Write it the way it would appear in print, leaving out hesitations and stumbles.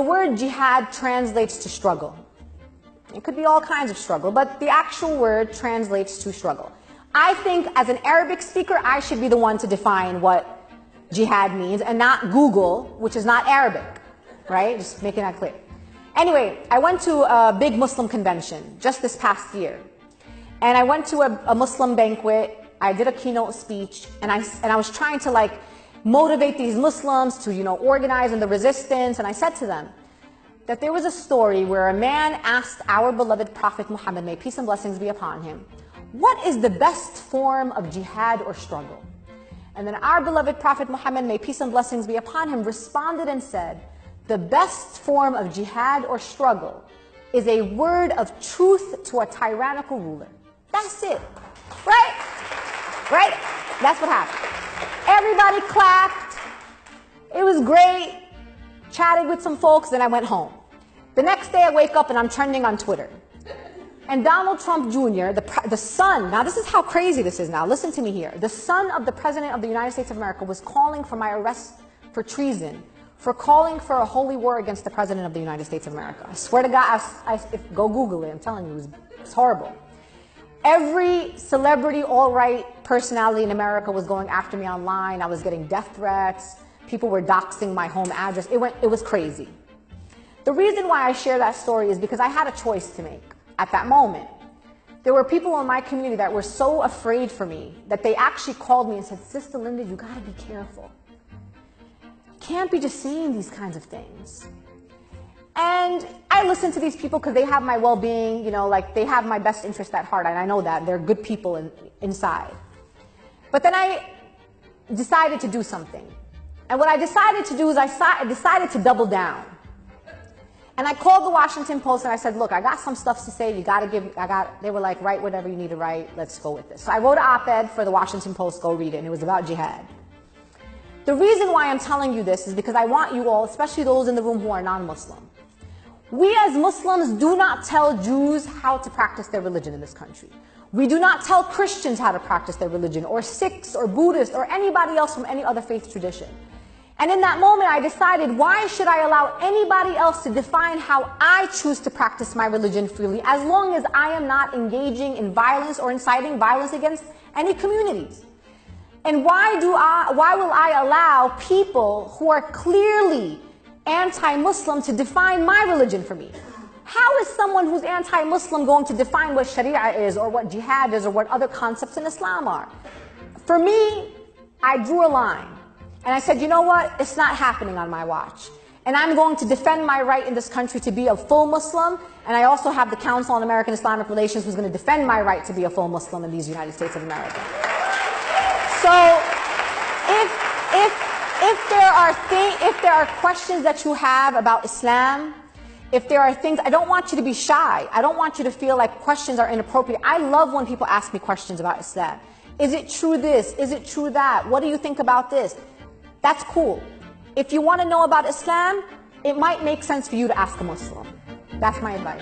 the word jihad translates to struggle. It could be all kinds of struggle, but the actual word translates to struggle. I think as an Arabic speaker, I should be the one to define what jihad means and not Google, which is not Arabic, right? Just making that clear. Anyway, I went to a big Muslim convention just this past year. And I went to a Muslim banquet. I did a keynote speech, and I was trying to like motivate these Muslims to, organize in the resistance. And I said to them that there was a story where a man asked our beloved Prophet Muhammad, may peace and blessings be upon him, what is the best form of jihad or struggle? And then our beloved Prophet Muhammad, may peace and blessings be upon him, responded and said, the best form of jihad or struggle is a word of truth to a tyrannical ruler. That's it, right? Right? That's what happened. Everybody clapped. It was great. Chatted with some folks, then I went home. The next day I wake up and I'm trending on Twitter. And Donald Trump Jr., the son, now this is how crazy this is now, listen to me here. The son of the President of the United States of America was calling for my arrest for treason, for calling for a holy war against the President of the United States of America. I swear to God, go Google it, I'm telling you, it's horrible. Every celebrity, alt-right personality in America was going after me online. I was getting death threats. People were doxing my home address. It was crazy. The reason why I share that story is because I had a choice to make at that moment. There were people in my community that were so afraid for me that they actually called me and said, Sister Linda, you gotta be careful. You can't be just saying these kinds of things. And I listen to these people because they have my well-being, like they have my best interest at heart, and I know that. They're good people inside. But then I decided to do something. And what I decided to do is I decided to double down. And I called the Washington Post and I said, look, I got some stuff to say. They were like, write whatever you need to write. Let's go with this. So I wrote an op-ed for the Washington Post, go read it, and it was about jihad. The reason why I'm telling you this is because I want you all, especially those in the room who are non-Muslim. We as Muslims do not tell Jews how to practice their religion in this country. We do not tell Christians how to practice their religion, or Sikhs, or Buddhists, or anybody else from any other faith tradition. And in that moment, I decided, why should I allow anybody else to define how I choose to practice my religion freely, as long as I am not engaging in violence or inciting violence against any communities? And why will I allow people who are clearly anti-Muslim to define my religion for me? How is someone who's anti-Muslim going to define what Sharia is, or what jihad is, or what other concepts in Islam are? For me, I drew a line. And I said, you know what? It's not happening on my watch. And I'm going to defend my right in this country to be a full Muslim. And I also have the Council on American Islamic Relations who's going to defend my right to be a full Muslim in these United States of America. So if there are questions that you have about Islam, if there are things, I don't want you to be shy. I don't want you to feel like questions are inappropriate. I love when people ask me questions about Islam. Is it true this? Is it true that? What do you think about this? That's cool. If you want to know about Islam, it might make sense for you to ask a Muslim. That's my advice.